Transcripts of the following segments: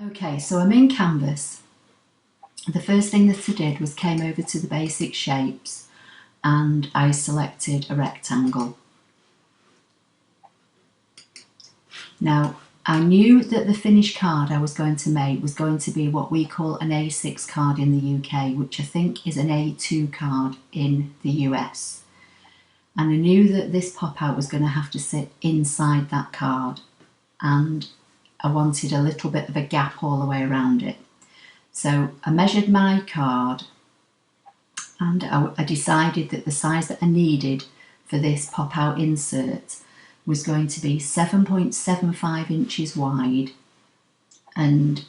Okay, so I'm in Canvas. The first thing that I did was came over to the basic shapes and I selected a rectangle. Now, I knew that the finished card I was going to make was going to be what we call an A6 card in the UK, which I think is an A2 card in the US. And I knew that this pop-out was going to have to sit inside that card, and I wanted a little bit of a gap all the way around it. So I measured my card and I decided that the size that I needed for this pop-out insert was going to be 7.75 inches wide and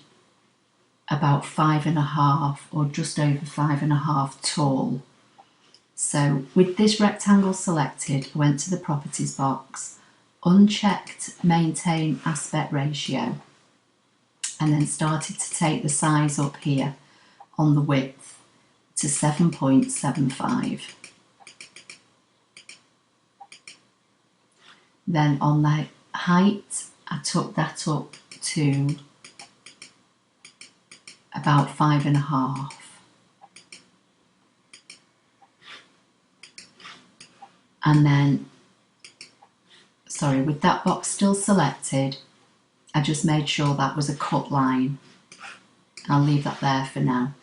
about 5.5 or just over 5.5 tall. So with this rectangle selected, I went to the properties box, unchecked maintain aspect ratio, and then started to take the size up here on the width to 7.75. Then on the height, I took that up to about 5.5. And then, sorry, with that box still selected, I just made sure that was a cut line. I'll leave that there for now.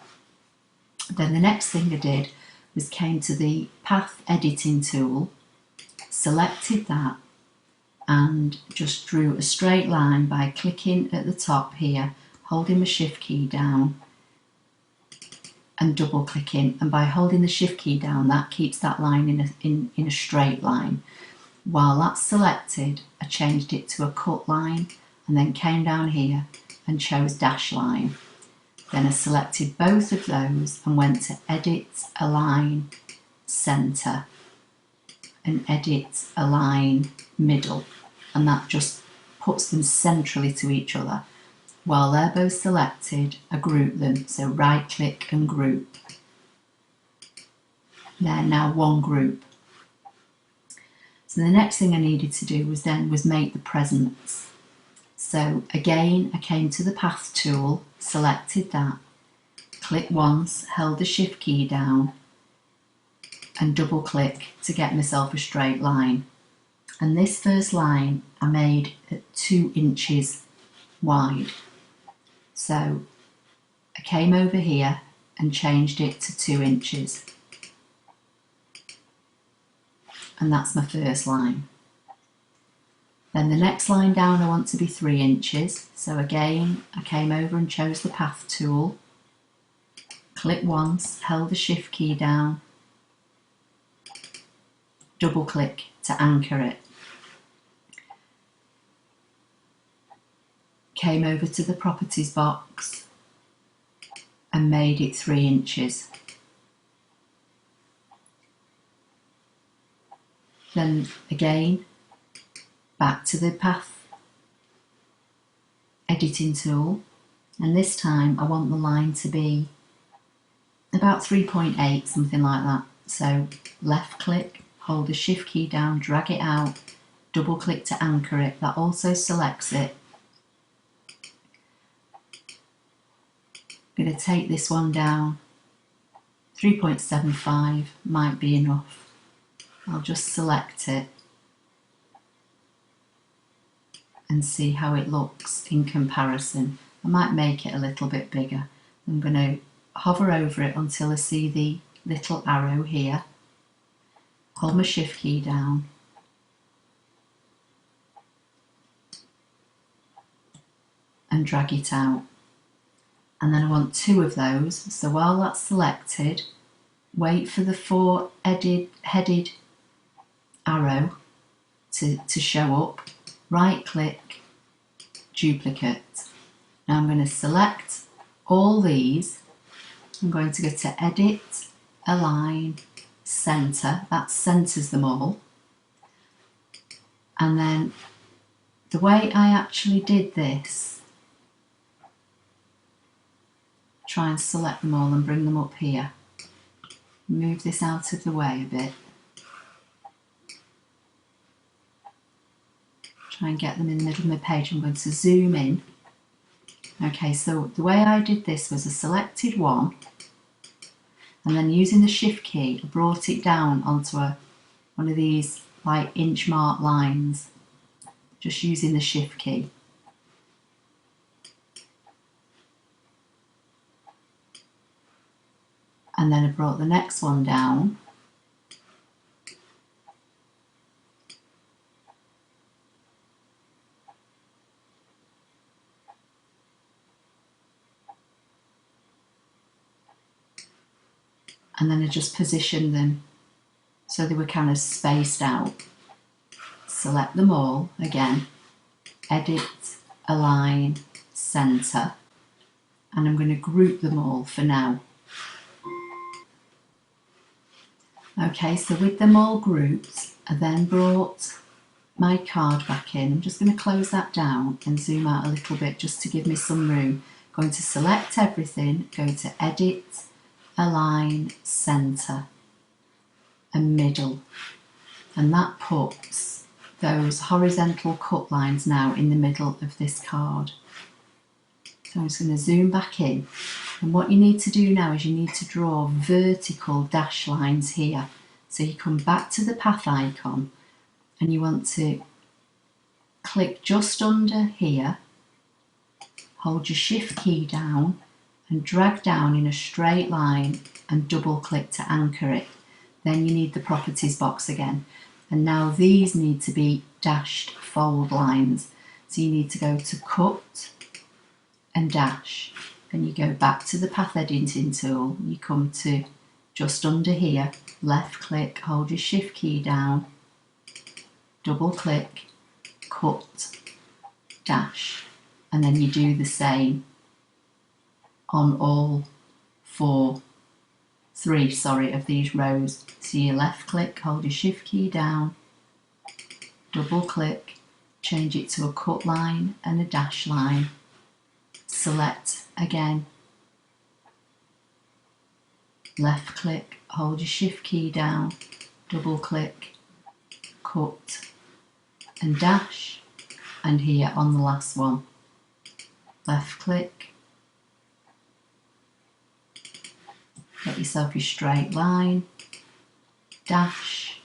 Then the next thing I did was came to the path editing tool, selected that, and just drew a straight line by clicking at the top here, holding the shift key down and double clicking, and by holding the shift key down that keeps that line in a straight line. While that's selected, I changed it to a cut line and then came down here and chose dash line. Then I selected both of those and went to edit, align, center and edit, align, middle, and that just puts them centrally to each other. While they're both selected, I group them, so right click and group. They're now one group. So the next thing I needed to do was make the presents. So again, I came to the path tool, selected that, click once, held the shift key down and double click to get myself a straight line. And this first line I made at 2 inches wide. So I came over here and changed it to 2 inches. And that's my first line. Then the next line down I want to be 3 inches. So again, I came over and chose the path tool, click once, held the shift key down, double click to anchor it. Came over to the properties box and made it 3 inches. Then again, back to the path editing tool, and this time I want the line to be about 3.8, something like that. So left click, hold the shift key down, drag it out, double click to anchor it. That also selects it. I'm going to take this one down. 3.75 might be enough. I'll just select it and see how it looks in comparison. I might make it a little bit bigger. I'm going to hover over it until I see the little arrow here. Hold my shift key down and drag it out. And then I want 2 of those. So while that's selected, wait for the 4 headed arrow to show up. Right click, duplicate. Now I'm going to select all these. I'm going to go to edit, align, center. That centers them all. And then the way I actually did this, try and select them all and bring them up here. Move this out of the way a bit. Try and get them in the middle of my page. I'm going to zoom in Okay, so the way I did this was I selected one, and then using the shift key I brought it down onto one of these like inch mark lines, just using the shift key. And then I brought the next one down, and then I just positioned them so they were kind of spaced out. Select them all again, edit, align, center, and I'm going to group them all for now. Okay, so with them all grouped, I then brought my card back in. I'm just going to close that down and zoom out a little bit just to give me some room. Going to select everything, go to edit, align, center and middle, and that puts those horizontal cut lines now in the middle of this card. So I'm just going to zoom back in, and what you need to do now is you need to draw vertical dash lines here. So you come back to the path icon and you want to click just under here, hold your shift key down and drag down in a straight line and double click to anchor it. Then you need the properties box again, and now these need to be dashed fold lines. So you need to go to cut and dash, and you go back to the path editing tool, you come to just under here, left click, hold your shift key down, double click, cut, dash, and then you do the same on all three of these rows. So you left click, hold your shift key down, double click, change it to a cut line and a dash line, select again, left click, hold your shift key down, double click, cut and dash, and here on the last one, left click, get yourself your straight line, dash,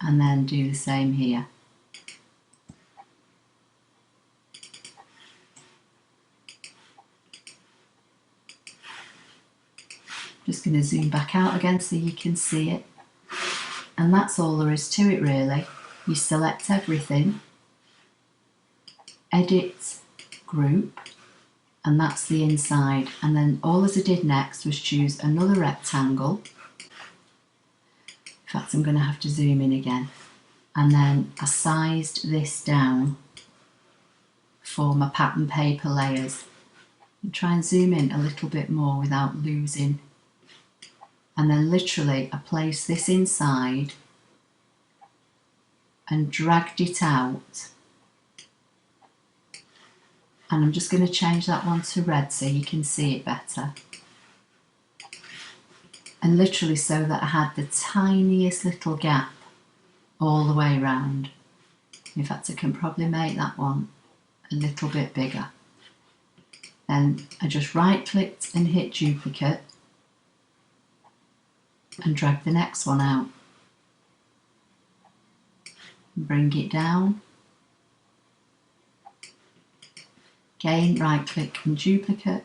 and then do the same here. Just going to zoom back out again so you can see it. And that's all there is to it really. You select everything, edit, group, and that's the inside. And then all as I did next was choose another rectangle. In fact, I'm going to have to zoom in again. And then I sized this down for my pattern paper layers. And try and zoom in a little bit more without losing. And then literally I placed this inside and dragged it out. And I'm just going to change that one to red so you can see it better. And literally so that I had the tiniest little gap all the way around. In fact, I can probably make that one a little bit bigger. Then I just right clicked and hit duplicate and drag the next one out. Bring it down. Again, right click and duplicate.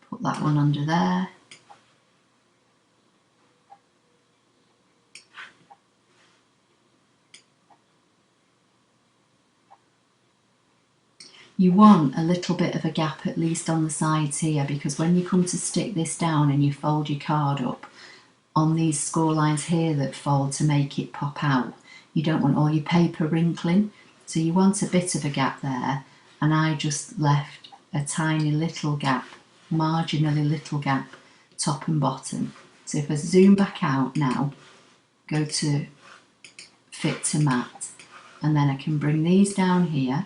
Put that one under there. You want a little bit of a gap at least on the sides here, because when you come to stick this down and you fold your card up, on these score lines here that fold to make it pop out, you don't want all your paper wrinkling, so you want a bit of a gap there, and I just left a tiny little gap, marginally little gap, top and bottom. So if I zoom back out now, go to fit to mat, and then I can bring these down here.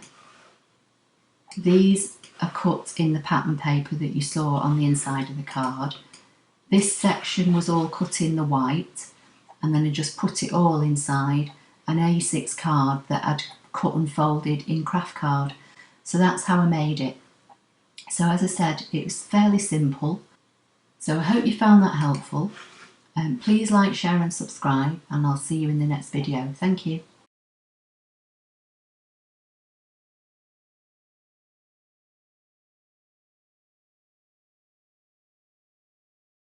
These are cut in the pattern paper that you saw on the inside of the card. This section was all cut in the white, and then I just put it all inside an A6 card that I'd cut and folded in craft card. So that's how I made it. So as I said, it's fairly simple. So I hope you found that helpful. Please like, share and subscribe, and I'll see you in the next video. Thank you.